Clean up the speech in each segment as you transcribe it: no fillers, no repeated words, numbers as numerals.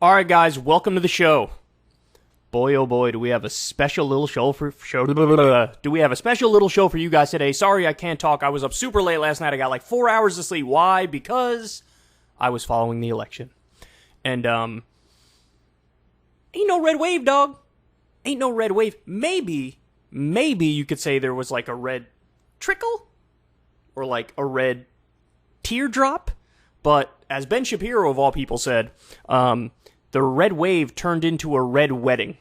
All right, guys, welcome to the show. Boy, oh boy, do we have a special little show for you guys today. Sorry I can't talk. I was up super late last night. I got like 4 hours of sleep. Why? Because I was following the election. And ain't no red wave, dog. Ain't no red wave. Maybe you could say there was like a red trickle or like a red teardrop. But as Ben Shapiro of all people said, the red wave turned into a red wedding.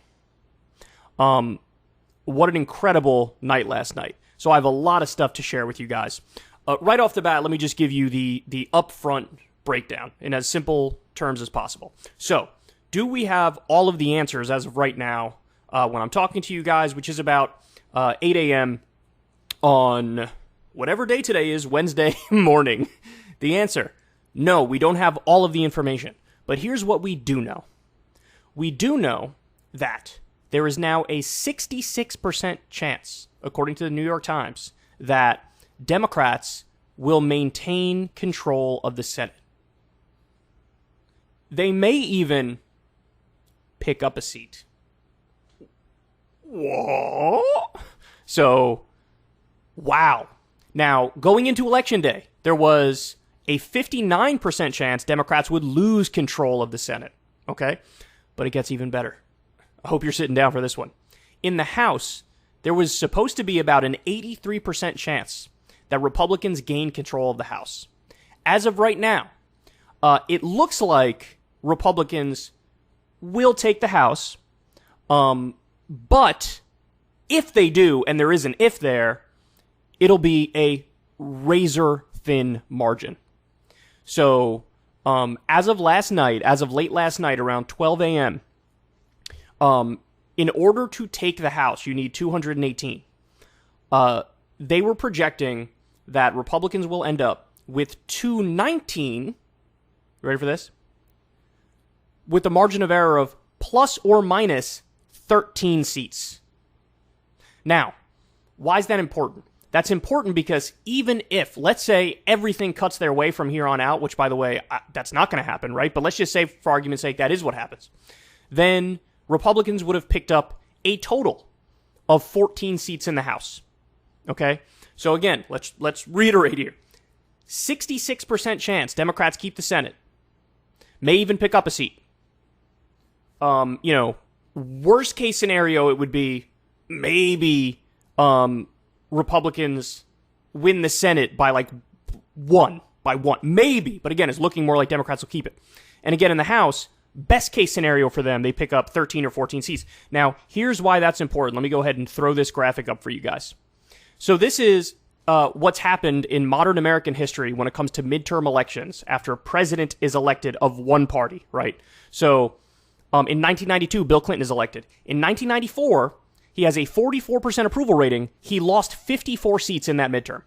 What an incredible night last night. So I have a lot of stuff to share with you guys. Right off the bat, let me just give you the upfront breakdown in as simple terms as possible. So, do we have all of the answers as of right now when I'm talking to you guys, which is about 8 a.m. on whatever day today is, Wednesday morning? The answer, no, we don't have all of the information. But here's what we do know. We do know that there is now a 66% chance, according to the New York Times, that Democrats will maintain control of the Senate. They may even pick up a seat. What? So, wow. Now, going into Election Day, there was a 59% chance Democrats would lose control of the Senate. Okay? But it gets even better. I hope you're sitting down for this one. In the House, there was supposed to be about an 83% chance that Republicans gain control of the House. As of right now, it looks like Republicans will take the House. But if they do, and there is an if there, it'll be a razor-thin margin. So, as of late last night, around 12 a.m., in order to take the House, you need 218. They were projecting that Republicans will end up with 219. Ready for this? With a margin of error of plus or minus 13 seats. Now, why is that important? That's important because even if, let's say, everything cuts their way from here on out, which, by the way, that's not going to happen, right? But let's just say, for argument's sake, that is what happens. Then Republicans would have picked up a total of 14 seats in the House. Okay? So again, let's reiterate here. 66% chance Democrats keep the Senate. May even pick up a seat. Worst case scenario, it would be maybe Republicans win the Senate by one. Maybe. But again, it's looking more like Democrats will keep it. And again, in the House, best case scenario for them, they pick up 13 or 14 seats. Now, here's why that's important. Let me go ahead and throw this graphic up for you guys. So this is what's happened in modern American history when it comes to midterm elections after a president is elected of one party, right? So in 1992, Bill Clinton is elected. In 1994, he has a 44% approval rating. He lost 54 seats in that midterm.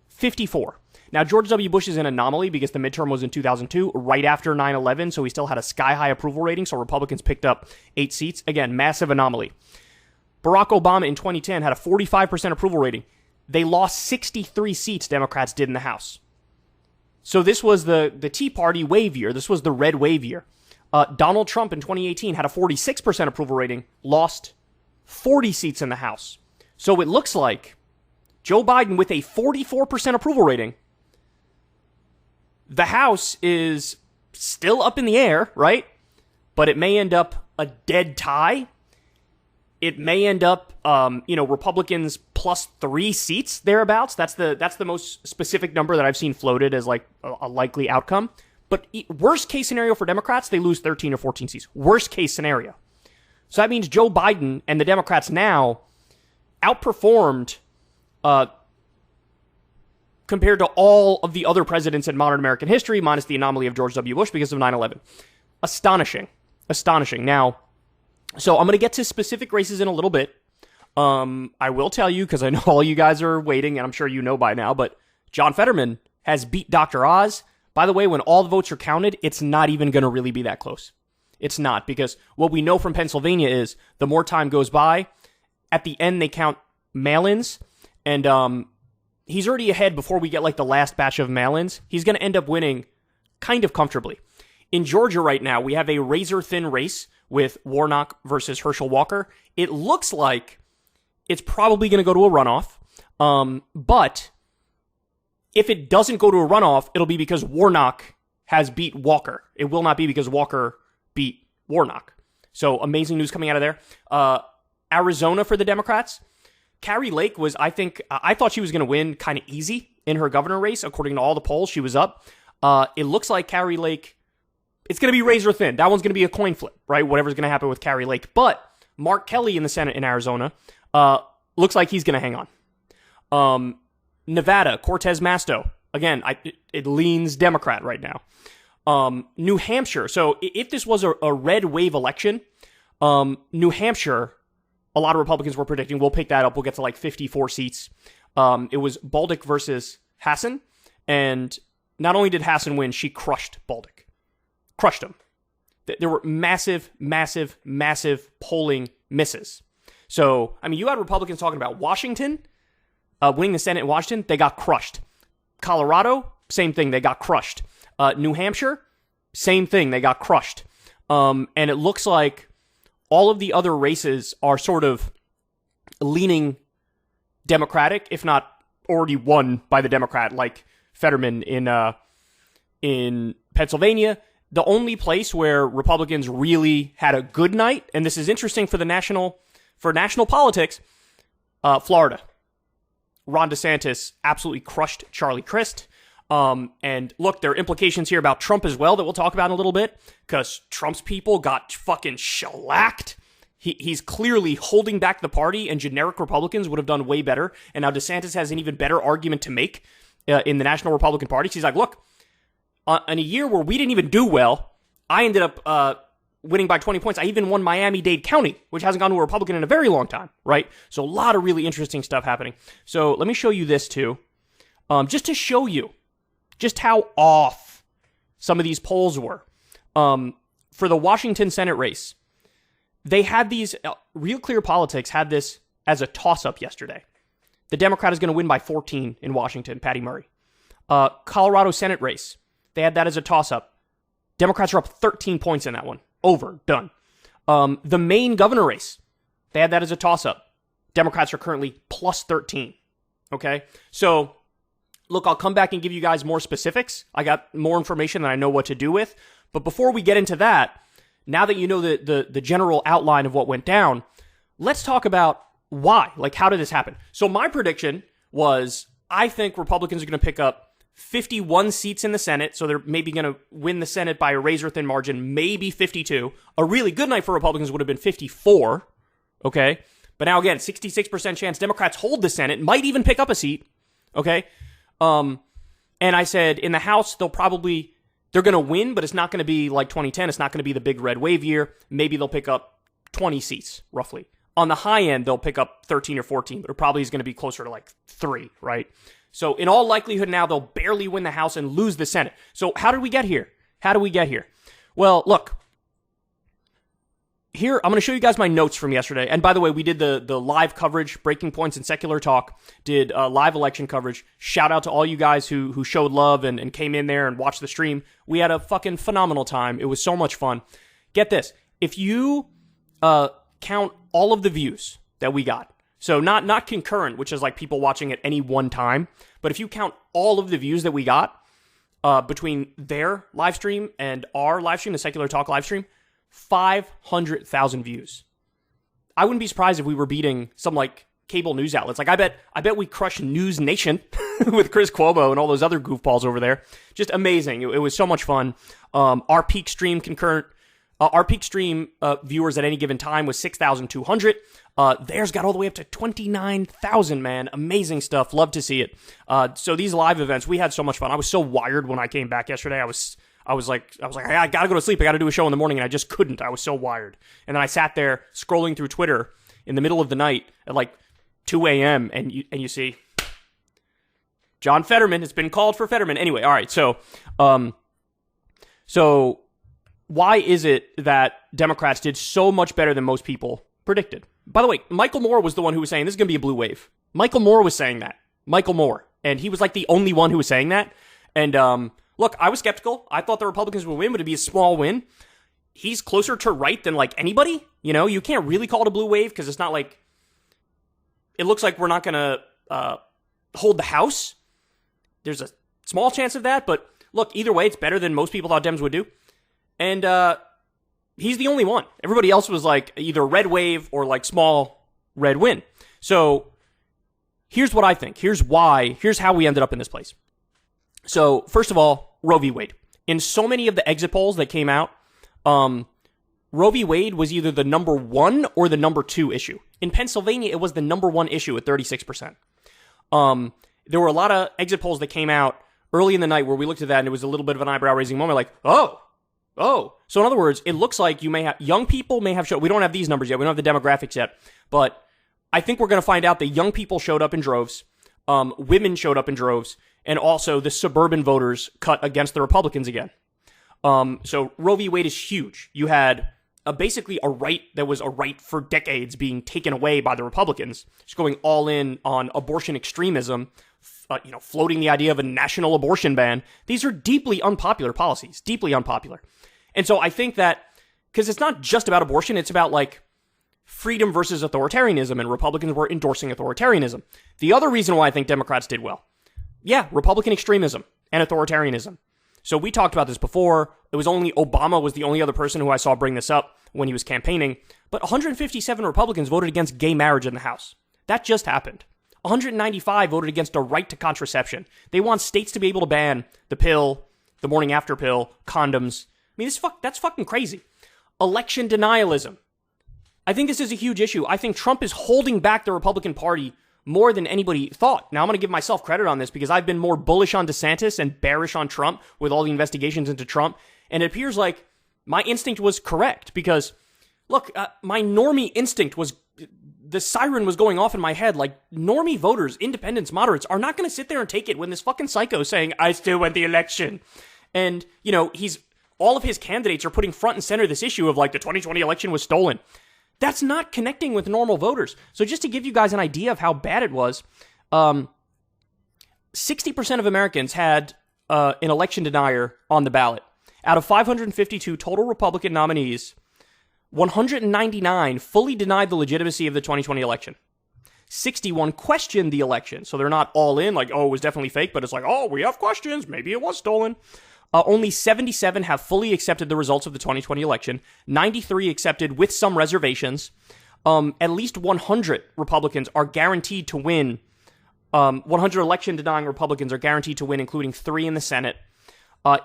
54. Now, George W. Bush is an anomaly because the midterm was in 2002, right after 9/11, so he still had a sky-high approval rating, so Republicans picked up 8 seats. Again, massive anomaly. Barack Obama in 2010 had a 45% approval rating. They lost 63 seats, Democrats did, in the House. So this was the Tea Party wave year. This was the red wave year. Donald Trump in 2018 had a 46% approval rating, lost 40 seats in the House. So it looks like Joe Biden with a 44% approval rating, the House is still up in the air, right? But it may end up a dead tie. It may end up, Republicans plus 3 seats thereabouts. That's the most specific number that I've seen floated as like a likely outcome. But worst case scenario for Democrats, they lose 13 or 14 seats. Worst case scenario. So that means Joe Biden and the Democrats now outperformed compared to all of the other presidents in modern American history, minus the anomaly of George W. Bush because of 9/11. Astonishing. Now, so I'm going to get to specific races in a little bit. I will tell you, because I know all you guys are waiting, and I'm sure you know by now, but John Fetterman has beat Dr. Oz. By the way, when all the votes are counted, it's not even going to really be that close. It's not, because what we know from Pennsylvania is the more time goes by, at the end they count mail-ins, and he's already ahead before we get like the last batch of mail-ins. He's going to end up winning kind of comfortably. In Georgia right now, we have a razor-thin race with Warnock versus Herschel Walker. It looks like it's probably going to go to a runoff, but if it doesn't go to a runoff, it'll be because Warnock has beat Walker. It will not be because Walker beat Warnock. So amazing news coming out of there. Arizona for the Democrats. Kari Lake was, I thought she was going to win kind of easy in her governor race. According to all the polls, she was up. It looks like Kari Lake, it's going to be razor thin. That one's going to be a coin flip, right? Whatever's going to happen with Kari Lake. But Mark Kelly in the Senate in Arizona, looks like he's going to hang on. Nevada, Cortez Masto. Again, it leans Democrat right now. New Hampshire. So if this was a red wave election, New Hampshire, a lot of Republicans were predicting we'll pick that up. We'll get to like 54 seats. It was Baldick versus Hassan. And not only did Hassan win, she crushed Baldick. Crushed him. There were massive, massive, massive polling misses. So, I mean, you had Republicans talking about Washington, winning the Senate in Washington. They got crushed. Colorado, same thing. They got crushed. New Hampshire, same thing. They got crushed. And it looks like all of the other races are sort of leaning Democratic, if not already won by the Democrat, like Fetterman in Pennsylvania. The only place where Republicans really had a good night, and this is interesting for national politics, Florida. Ron DeSantis absolutely crushed Charlie Crist. And look, there are implications here about Trump as well that we'll talk about in a little bit, because Trump's people got fucking shellacked. He's clearly holding back the party, and generic Republicans would have done way better. And now DeSantis has an even better argument to make in the National Republican Party. She's like, look, in a year where we didn't even do well, I ended up winning by 20 points. I even won Miami-Dade County, which hasn't gone to a Republican in a very long time, right? So a lot of really interesting stuff happening. So let me show you this too, just to show you just how off some of these polls were. For the Washington Senate race, they had these, Real Clear Politics had this as a toss-up yesterday. The Democrat is going to win by 14 in Washington, Patty Murray. Colorado Senate race, they had that as a toss-up. Democrats are up 13 points in that one. Over. Done. The Maine governor race, they had that as a toss-up. Democrats are currently plus 13. Okay? So, look, I'll come back and give you guys more specifics. I got more information that I know what to do with. But before we get into that, now that you know the general outline of what went down, let's talk about why. Like, how did this happen? So my prediction was, I think Republicans are going to pick up 51 seats in the Senate, so they're maybe going to win the Senate by a razor-thin margin, maybe 52. A really good night for Republicans would have been 54, okay? But now, again, 66% chance Democrats hold the Senate, might even pick up a seat, okay? And I said, in the House, they're going to win, but it's not going to be like 2010. It's not going to be the big red wave year. Maybe they'll pick up 20 seats, roughly. On the high end, they'll pick up 13 or 14, but it probably is going to be closer to like 3, right? So in all likelihood now, they'll barely win the House and lose the Senate. So how did we get here? Well, look. Here, I'm going to show you guys my notes from yesterday. And by the way, we did the live coverage, Breaking Points and Secular Talk, did live election coverage. Shout out to all you guys who showed love and came in there and watched the stream. We had a fucking phenomenal time. It was so much fun. Get this. If you count all of the views that we got, so not concurrent, which is like people watching at any one time, but if you count all of the views that we got between their live stream and our live stream, the Secular Talk live stream, 500,000 views. I wouldn't be surprised if we were beating some like cable news outlets. Like I bet we crushed News Nation with Chris Cuomo and all those other goofballs over there. Just amazing. It was so much fun. Our peak stream viewers at any given time was 6,200. Theirs got all the way up to 29,000, man. Amazing stuff. Love to see it. So these live events, we had so much fun. I was so wired when I came back yesterday. I was like, I gotta go to sleep. I gotta do a show in the morning, and I just couldn't. I was so wired. And then I sat there scrolling through Twitter in the middle of the night at like 2 a.m. and you see John Fetterman has been called for Fetterman. Anyway, all right. So why is it that Democrats did so much better than most people predicted? By the way, Michael Moore was the one who was saying this is going to be a blue wave. Michael Moore was saying that. Michael Moore. And he was like the only one who was saying that. And Look, I was skeptical. I thought the Republicans would win, but it'd be a small win. He's closer to right than like anybody. You know, you can't really call it a blue wave because it's not like, it looks like we're not going to hold the House. There's a small chance of that, but look, either way, it's better than most people thought Dems would do. And he's the only one. Everybody else was like either red wave or like small red win. So here's what I think. Here's how we ended up in this place. So first of all, Roe v. Wade. In so many of the exit polls that came out, Roe v. Wade was either the number 1 or the number 2 issue. In Pennsylvania, it was the number 1 issue at 36%. There were a lot of exit polls that came out early in the night where we looked at that and it was a little bit of an eyebrow-raising moment, like, oh. So in other words, it looks like young people may have we don't have these numbers yet, we don't have the demographics yet, but I think we're going to find out that young people showed up in droves, women showed up in droves, and also the suburban voters cut against the Republicans again. So Roe v. Wade is huge. You had basically a right that was a right for decades being taken away by the Republicans, just going all in on abortion extremism, floating the idea of a national abortion ban. These are deeply unpopular policies, deeply unpopular. And so I think that, because it's not just about abortion, it's about like freedom versus authoritarianism, and Republicans were endorsing authoritarianism. The other reason why I think Democrats did well, Republican extremism and authoritarianism. So we talked about this before. It was only Obama was the only other person who I saw bring this up when he was campaigning. But 157 Republicans voted against gay marriage in the House. That just happened. 195 voted against a right to contraception. They want states to be able to ban the pill, the morning after pill, condoms. I mean, that's fucking crazy. Election denialism. I think this is a huge issue. I think Trump is holding back the Republican Party more than anybody thought. Now, I'm going to give myself credit on this because I've been more bullish on DeSantis and bearish on Trump with all the investigations into Trump. And it appears like my instinct was correct because, look, my normie instinct was, the siren was going off in my head. Like, normie voters, independents, moderates are not going to sit there and take it when this fucking psycho is saying, I still won the election. And, all of his candidates are putting front and center this issue of like the 2020 election was stolen. That's not connecting with normal voters. So just to give you guys an idea of how bad it was, 60% of Americans had an election denier on the ballot. Out of 552 total Republican nominees, 199 fully denied the legitimacy of the 2020 election. 61 questioned the election. So they're not all in, like, oh, it was definitely fake, but it's like, oh, we have questions. Maybe it was stolen. Only 77 have fully accepted the results of the 2020 election. 93 accepted with some reservations. At least 100 Republicans are guaranteed to win. 100 election-denying Republicans are guaranteed to win, including 3 in the Senate.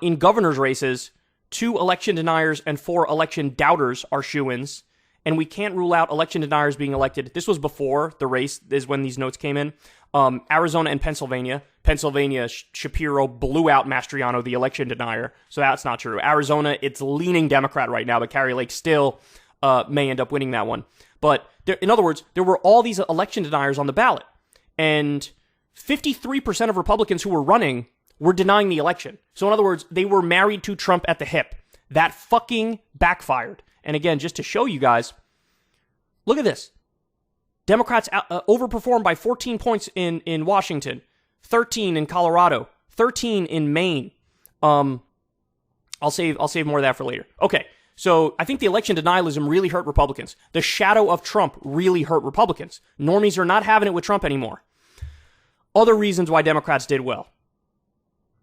In governor's races, 2 election deniers and 4 election doubters are shoo-ins. And we can't rule out election deniers being elected. This was before the race, is when these notes came in. Arizona and Pennsylvania. Pennsylvania, Shapiro blew out Mastriano, the election denier. So that's not true. Arizona, it's leaning Democrat right now, but Kari Lake still may end up winning that one. But in other words, there were all these election deniers on the ballot. And 53% of Republicans who were running were denying the election. So in other words, they were married to Trump at the hip. That fucking backfired. And again, just to show you guys, look at this. Democrats overperformed by 14 points in Washington, 13 in Colorado, 13 in Maine. I'll save more of that for later. Okay, so I think the election denialism really hurt Republicans. The shadow of Trump really hurt Republicans. Normies are not having it with Trump anymore. Other reasons why Democrats did well.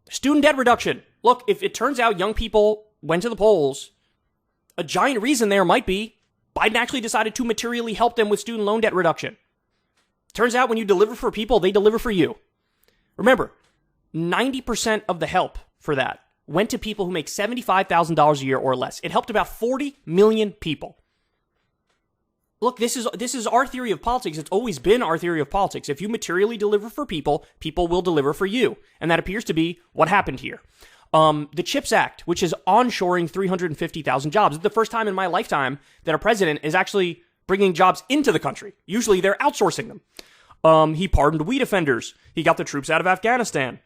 Student debt reduction. Look, if it turns out young people went to the polls, a giant reason there might be Biden actually decided to materially help them with student loan debt reduction. Turns out when you deliver for people, they deliver for you. Remember, 90% of the help for that went to people who make $75,000 a year or less. It helped about 40 million people. Look, this is our theory of politics. It's always been our theory of politics. If you materially deliver for people, people will deliver for you. And that appears to be what happened here. The CHIPS Act, which is onshoring 350,000 jobs. It's the first time in my lifetime that a president is actually bringing jobs into the country. Usually they're outsourcing them. He pardoned weed offenders. He got the troops out of Afghanistan.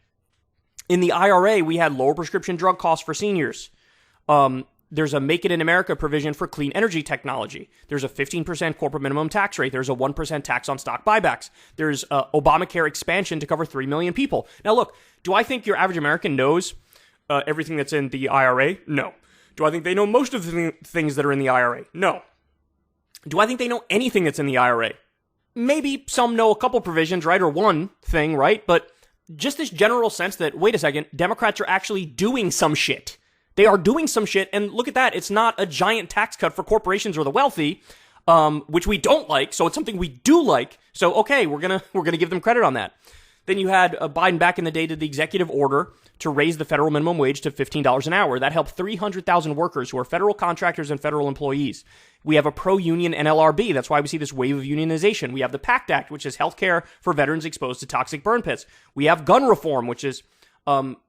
In the IRA, we had lower prescription drug costs for seniors. There's a Make It in America provision for clean energy technology. There's a 15% corporate minimum tax rate. There's a 1% tax on stock buybacks. There's Obamacare expansion to cover 3 million people. Now look, do I think your average American knows everything that's in the IRA? No. Do I think they know most of the things that are in the IRA? No. Do I think they know anything that's in the IRA? Maybe some know a couple provisions, right? Or one thing, right? But just this general sense that, wait a second, Democrats are actually doing some shit. They are doing some shit, and look at that. It's not a giant tax cut for corporations or the wealthy, which we don't like, so it's something we do like. So, okay, we're gonna give them credit on that. Then you had Biden back in the day did the executive order to raise the federal minimum wage to $15 an hour. That helped 300,000 workers who are federal contractors and federal employees. We have a pro-union NLRB. That's why we see this wave of unionization. We have the PACT Act, which is health care for veterans exposed to toxic burn pits. We have gun reform, which is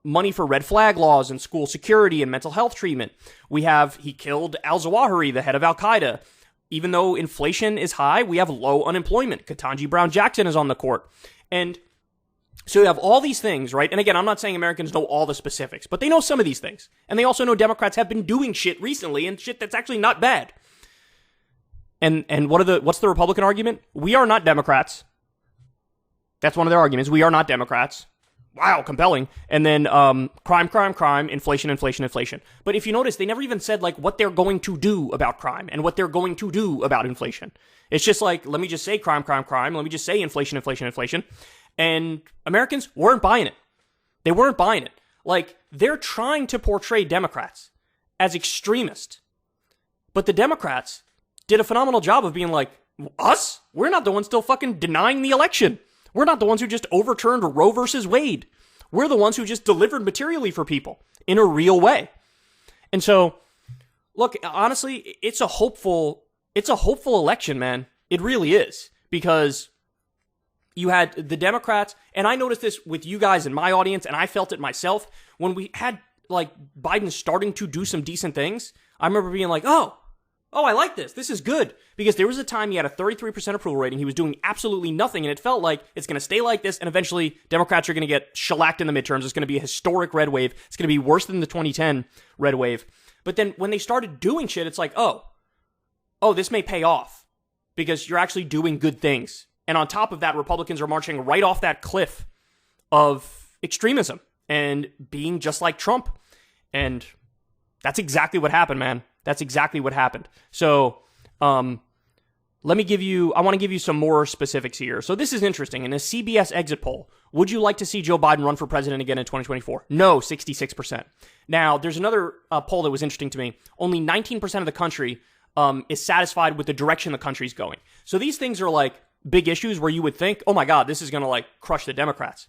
money for red flag laws and school security and mental health treatment. He killed al-Zawahiri, the head of al-Qaeda. Even though inflation is high, we have low unemployment. Ketanji Brown Jackson is on the court. And so you have all these things, right? And again, I'm not saying Americans know all the specifics, but they know some of these things. And they also know Democrats have been doing shit recently and shit that's actually not bad. And what's the Republican argument? We are not Democrats. That's one of their arguments. We are not Democrats. Wow, compelling. And then crime, inflation. But if you notice, they never even said like what they're going to do about crime and what they're going to do about inflation. It's just like, let me just say crime. Let me just say inflation. And Americans weren't buying it. They weren't buying it. Like, they're trying to portray Democrats as extremist. But the Democrats did a phenomenal job of being like, us? We're not the ones still fucking denying the election. We're not the ones who just overturned Roe versus Wade. We're the ones who just delivered materially for people in a real way. And so, look, honestly, it's a hopeful election, man. It really is. Because you had the Democrats, and I noticed this with you guys in my audience, and I felt it myself, when we had, like, Biden starting to do some decent things, I remember being like, oh, I like this. This is good. Because there was a time he had a 33% approval rating. He was doing absolutely nothing, and it felt like it's going to stay like this, and eventually Democrats are going to get shellacked in the midterms. It's going to be a historic red wave. It's going to be worse than the 2010 red wave. But then when they started doing shit, it's like, oh, this may pay off because you're actually doing good things. And on top of that, Republicans are marching right off that cliff of extremism and being just like Trump. And that's exactly what happened, man. That's exactly what happened. So, I want to give you some more specifics here. So this is interesting. In a CBS exit poll, would you like to see Joe Biden run for president again in 2024? No, 66%. Now, there's another poll that was interesting to me. Only 19% of the country is satisfied with the direction the country's going. So these things are like big issues where you would think, oh my God, this is going to like crush the Democrats.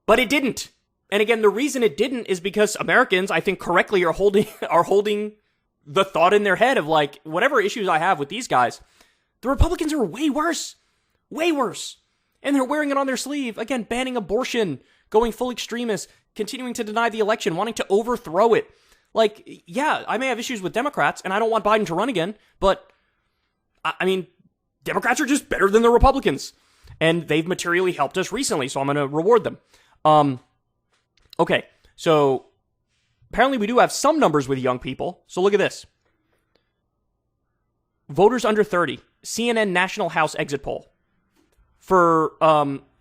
But it didn't. And again, the reason it didn't is because Americans, I think correctly, are holding the thought in their head of like, whatever issues I have with these guys, the Republicans are way worse. Way worse. And they're wearing it on their sleeve. Again, banning abortion, going full extremist, continuing to deny the election, wanting to overthrow it. Like, yeah, I may have issues with Democrats, and I don't want Biden to run again, but, I mean, Democrats are just better than the Republicans. And they've materially helped us recently, so I'm going to reward them. Okay, so apparently we do have some numbers with young people. So look at this. Voters under 30, CNN National House exit poll. For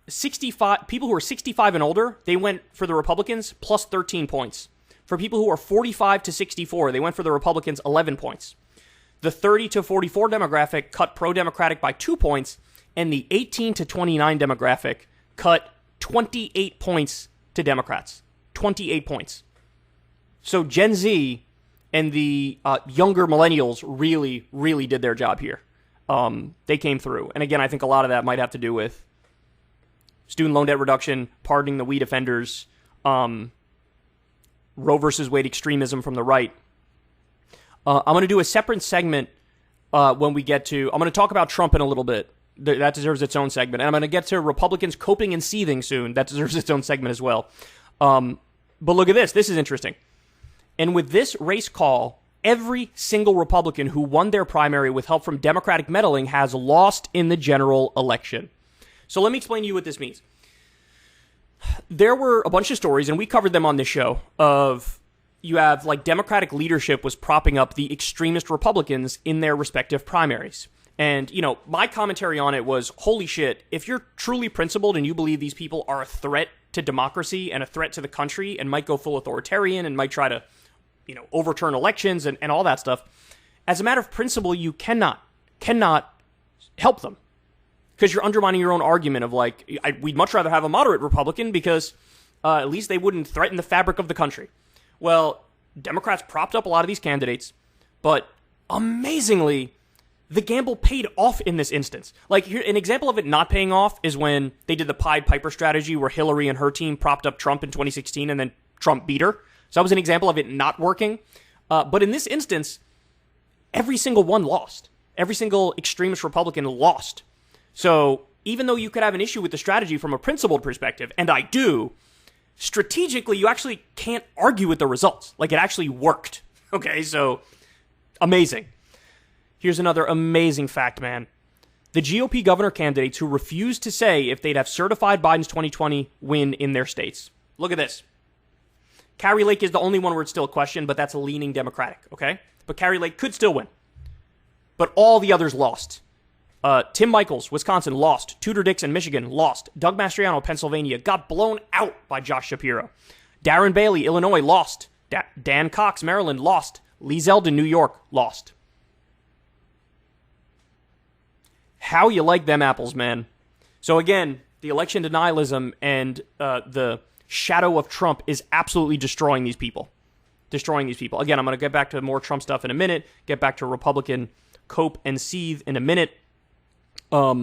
65 people who are 65 and older, they went for the Republicans plus 13 points. For people who are 45 to 64, they went for the Republicans 11 points. The 30 to 44 demographic cut pro-Democratic by 2 points, and the 18 to 29 demographic cut 28 points to Democrats. 28 points. So Gen Z and the younger millennials really, really did their job here. They came through. And again, I think a lot of that might have to do with student loan debt reduction, pardoning the weed offenders, Roe versus Wade extremism from the right. I'm going to do a separate segment when we get to... I'm going to talk about Trump in a little bit. That deserves its own segment. And I'm going to get to Republicans coping and seething soon. That deserves its own segment as well. But look at this. This is interesting. And with this race call, every single Republican who won their primary with help from Democratic meddling has lost in the general election. So let me explain to you what this means. There were a bunch of stories, and we covered them on this show, of you have, like, Democratic leadership was propping up the extremist Republicans in their respective primaries. And, my commentary on it was, holy shit, if you're truly principled and you believe these people are a threat to democracy and a threat to the country and might go full authoritarian and might try to, overturn elections and all that stuff, as a matter of principle, you cannot help them. Because you're undermining your own argument of we'd much rather have a moderate Republican because at least they wouldn't threaten the fabric of the country. Well, Democrats propped up a lot of these candidates, but amazingly, the gamble paid off in this instance. Here, an example of it not paying off is when they did the Pied Piper strategy where Hillary and her team propped up Trump in 2016 and then Trump beat her. So that was an example of it not working. But in this instance, every single one lost. Every single extremist Republican lost. So even though you could have an issue with the strategy from a principled perspective, and I do, strategically, you actually can't argue with the results. It actually worked. Okay, so amazing. Here's another amazing fact, man. The GOP governor candidates who refused to say if they'd have certified Biden's 2020 win in their states. Look at this. Kari Lake is the only one where it's still a question, but that's leaning Democratic, okay? But Kari Lake could still win. But all the others lost. Tim Michaels, Wisconsin, lost. Tudor Dixon, Michigan, lost. Doug Mastriano, Pennsylvania, got blown out by Josh Shapiro. Darren Bailey, Illinois, lost. Dan Cox, Maryland, lost. Lee Zeldin, New York, lost. How you like them apples, man. So again, the election denialism and the shadow of Trump is absolutely destroying these people. Again, I'm going to get back to more Trump stuff in a minute, get back to Republican cope and seethe in a minute. Let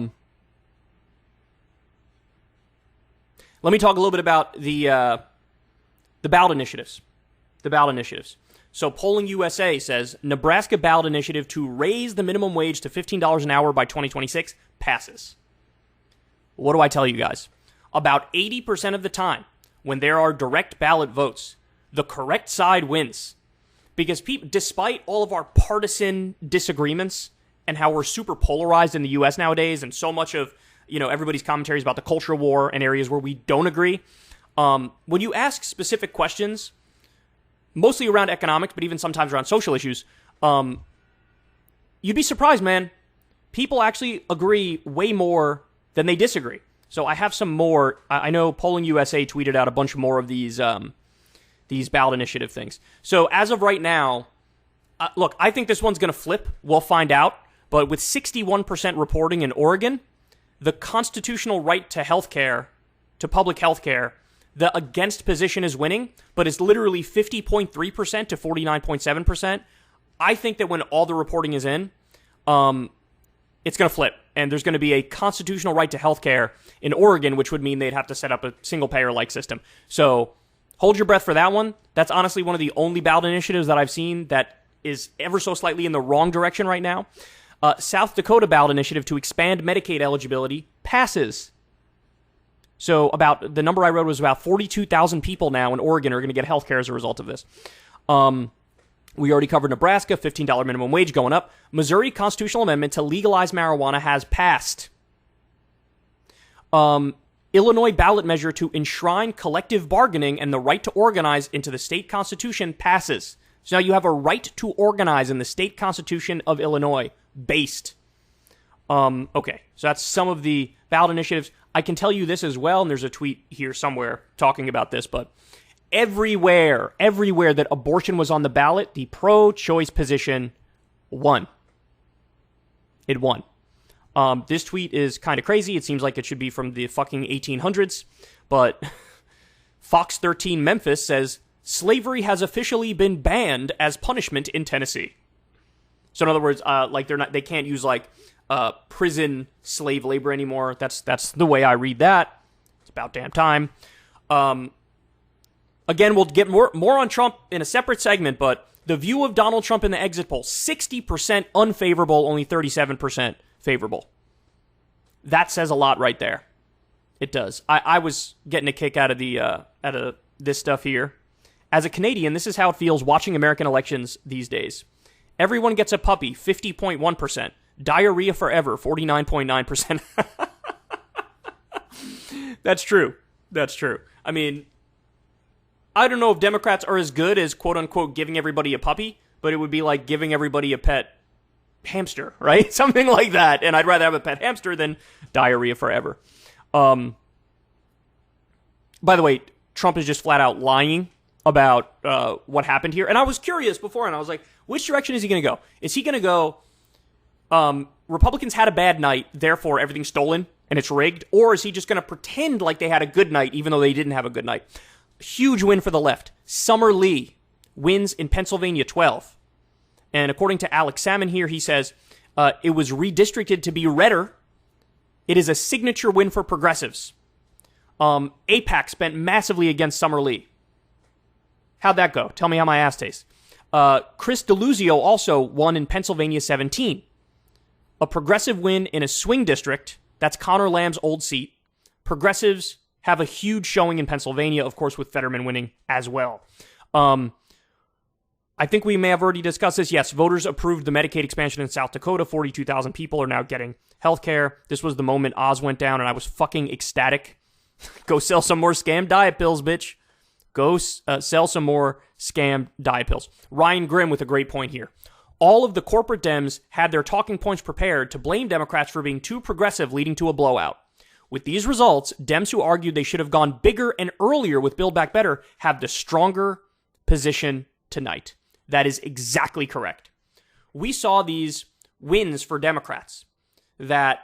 me talk a little bit about the ballot initiatives. So Polling USA says Nebraska ballot initiative to raise the minimum wage to $15 an hour by 2026 passes. What do I tell you guys? About 80% of the time, when there are direct ballot votes, the correct side wins. Because despite all of our partisan disagreements and how we're super polarized in the U.S. nowadays, and so much of everybody's commentary is about the cultural war and areas where we don't agree, when you ask specific questions, mostly around economics, but even sometimes around social issues, you'd be surprised, man. People actually agree way more than they disagree. So I have some more. I know Polling USA tweeted out a bunch more of these ballot initiative things. So as of right now, look, I think this one's going to flip. We'll find out. But with 61% reporting in Oregon, the constitutional right to healthcare, to public healthcare, the against position is winning, but it's literally 50.3% to 49.7%. I think that when all the reporting is in, it's going to flip. And there's going to be a constitutional right to healthcare in Oregon, which would mean they'd have to set up a single-payer-like system. So hold your breath for that one. That's honestly one of the only ballot initiatives that I've seen that is ever so slightly in the wrong direction right now. South Dakota ballot initiative to expand Medicaid eligibility passes. So the number I wrote was about 42,000 people now in Oregon are going to get health care as a result of this. We already covered Nebraska, $15 minimum wage going up. Missouri constitutional amendment to legalize marijuana has passed. Illinois ballot measure to enshrine collective bargaining and the right to organize into the state constitution passes. So now you have a right to organize in the state constitution of Illinois based. Okay, so that's some of the ballot initiatives. I can tell you this as well, and there's a tweet here somewhere talking about this, but everywhere that abortion was on the ballot, the pro-choice position won. It won. This tweet is kind of crazy. It seems like it should be from the fucking 1800s, but Fox 13 Memphis says, slavery has officially been banned as punishment in Tennessee. So in other words, they can't use prison slave labor anymore. That's the way I read that. It's about damn time. Again, we'll get more on Trump in a separate segment, but the view of Donald Trump in the exit poll, 60% unfavorable, only 37% favorable. That says a lot right there. It does. I was getting a kick out of this stuff here. As a Canadian, this is how it feels watching American elections these days. Everyone gets a puppy, 50.1%. Diarrhea forever, 49.9%. That's true. I mean, I don't know if Democrats are as good as, quote-unquote, giving everybody a puppy, but it would be like giving everybody a pet hamster, right? Something like that. And I'd rather have a pet hamster than diarrhea forever. But by the way, Trump is just flat out lying about what happened here. And I was curious before, and I was like, which direction is he going to go? Is he going to go, Republicans had a bad night, therefore everything's stolen and it's rigged? Or is he just going to pretend like they had a good night, even though they didn't have a good night? Huge win for the left. Summer Lee wins in Pennsylvania 12. And according to Alex Salmon here, he says, it was redistricted to be redder. It is a signature win for progressives. AIPAC spent massively against Summer Lee. How'd that go? Tell me how my ass tastes. Chris DeLuzio also won in Pennsylvania 17. A progressive win in a swing district. That's Connor Lamb's old seat. Progressives have a huge showing in Pennsylvania, of course, with Fetterman winning as well. I think we may have already discussed this. Yes, voters approved the Medicaid expansion in South Dakota. 42,000 people are now getting health care. This was the moment Oz went down, and I was fucking ecstatic. Go sell some more scam diet pills, bitch. Go sell some more scam diet pills. Ryan Grimm with a great point here. All of the corporate Dems had their talking points prepared to blame Democrats for being too progressive, leading to a blowout. With these results, Dems who argued they should have gone bigger and earlier with Build Back Better have the stronger position tonight. That is exactly correct. We saw these wins for Democrats that,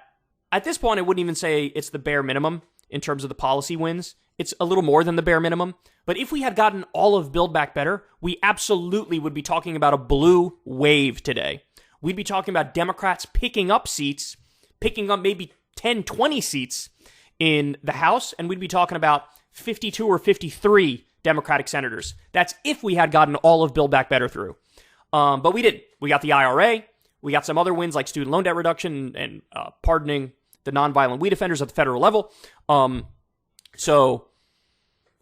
at this point, I wouldn't even say it's the bare minimum in terms of the policy wins. It's a little more than the bare minimum. But if we had gotten all of Build Back Better, we absolutely would be talking about a blue wave today. We'd be talking about Democrats picking up seats, picking up maybe 10, 20 seats in the House, and we'd be talking about 52 or 53 Democratic senators. That's if we had gotten all of Build Back Better through. But we didn't. We got the IRA. We got some other wins like student loan debt reduction and pardoning the nonviolent weed offenders at the federal level. So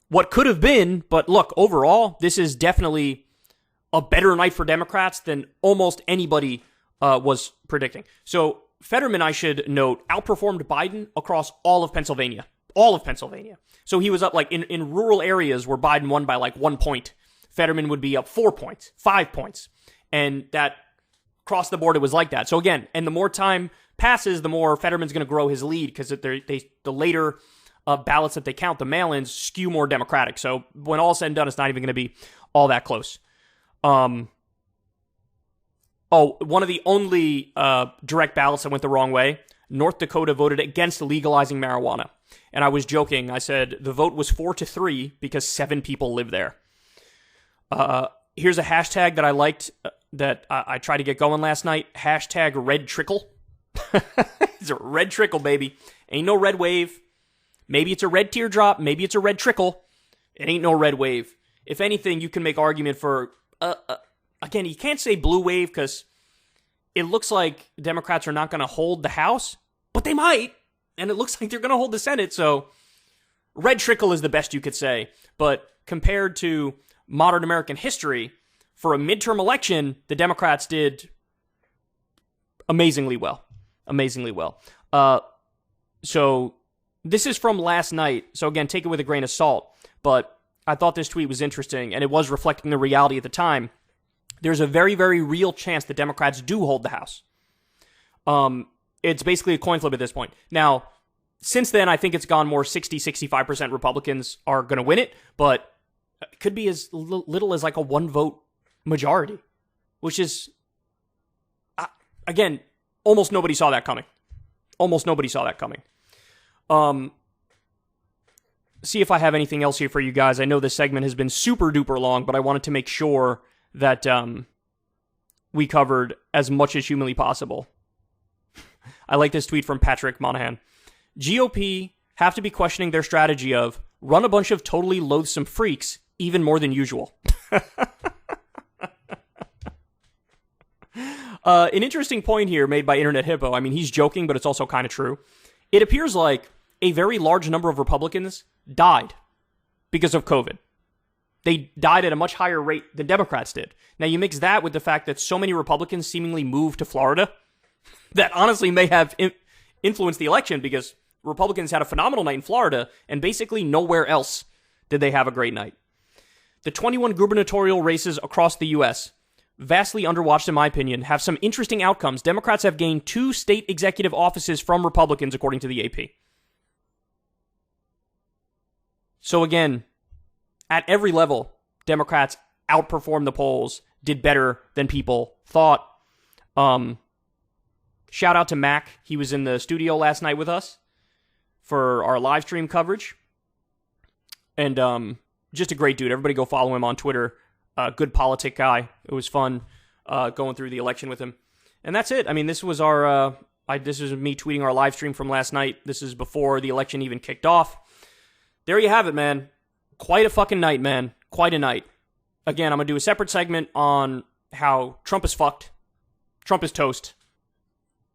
what could have been, but look, overall, this is definitely a better night for Democrats than almost anybody was predicting. So Fetterman, I should note, outperformed Biden across all of Pennsylvania. All of Pennsylvania. So he was up like in rural areas where Biden won by like 1 point. Fetterman would be up 4 points, 5 points. And that across the board, it was like that. So again, and the more time passes, the more Fetterman's going to grow his lead because the later ballots that they count, the mail-ins, skew more Democratic. So when all said and done, it's not even going to be all that close. One of the only direct ballots that went the wrong way, North Dakota voted against legalizing marijuana. And I was joking. I said the vote was 4-3 because 7 people live there. Here's a hashtag that I liked that I tried to get going last night. Hashtag red trickle. It's a red trickle, baby. Ain't no red wave. Maybe it's a red teardrop. Maybe it's a red trickle. It ain't no red wave. If anything, you can make argument for, again, you can't say blue wave because it looks like Democrats are not going to hold the House, but they might. And it looks like they're going to hold the Senate. So red trickle is the best you could say. But compared to modern American history, for a midterm election, the Democrats did amazingly well. Amazingly well. So this is from last night. So again, take it with a grain of salt. But I thought this tweet was interesting, and it was reflecting the reality at the time. There's a very, very real chance that Democrats do hold the House. It's basically a coin flip at this point. Now, since then, I think it's gone more 60-65% Republicans are going to win it, but it could be as little as like a 1-vote majority, which is, again, almost nobody saw that coming. Almost nobody saw that coming. See if I have anything else here for you guys. I know this segment has been super duper long, but I wanted to make sure that we covered as much as humanly possible. I like this tweet from Patrick Monahan. GOP have to be questioning their strategy of run a bunch of totally loathsome freaks even more than usual. An interesting point here made by Internet Hippo. I mean, he's joking, but it's also kind of true. It appears like a very large number of Republicans died because of COVID. They died at a much higher rate than Democrats did. Now, you mix that with the fact that so many Republicans seemingly moved to Florida that honestly may have influenced the election because Republicans had a phenomenal night in Florida and basically nowhere else did they have a great night. The 21 gubernatorial races across the U.S., vastly underwatched in my opinion, have some interesting outcomes. Democrats have gained 2 state executive offices from Republicans, according to the AP. So again, at every level, Democrats outperformed the polls, did better than people thought. Shout out to Mac. He was in the studio last night with us for our live stream coverage. And just a great dude. Everybody go follow him on Twitter. Good politic guy. It was fun going through the election with him. And that's it. I mean, this was our... this is me tweeting our live stream from last night. This is before the election even kicked off. There you have it, man. Quite a fucking night, man. Quite a night. Again, I'm going to do a separate segment on how Trump is fucked. Trump is toast.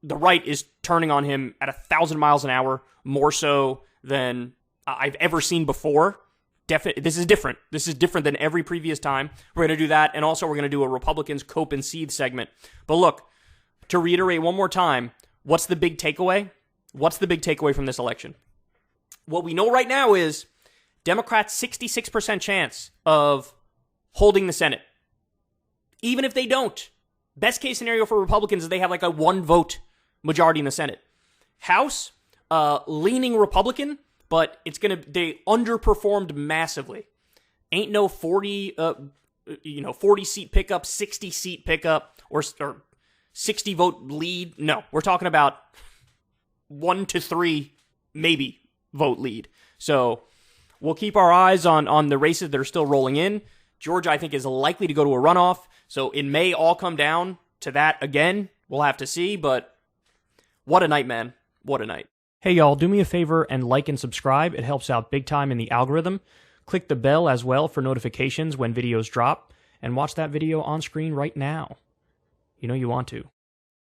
The right is turning on him at 1,000 miles an hour, more so than I've ever seen before. This is different. This is different than every previous time. We're going to do that, and also we're going to do a Republicans cope and seethe segment. But look, to reiterate one more time, what's the big takeaway? What's the big takeaway from this election? What we know right now is Democrats' 66% chance of holding the Senate. Even if they don't. Best case scenario for Republicans is they have like a 1-vote majority in the Senate. House, leaning Republican, but they underperformed massively. Ain't no 40 seat pickup, 60 seat pickup, or 60 vote lead. No, we're talking about 1 to 3, maybe, vote lead. So we'll keep our eyes on the races that are still rolling in. Georgia, I think, is likely to go to a runoff. So it may all come down to that again. We'll have to see, but what a night, man. What a night. Hey, y'all, do me a favor and like and subscribe. It helps out big time in the algorithm. Click the bell as well for notifications when videos drop, and watch that video on screen right now. You know you want to.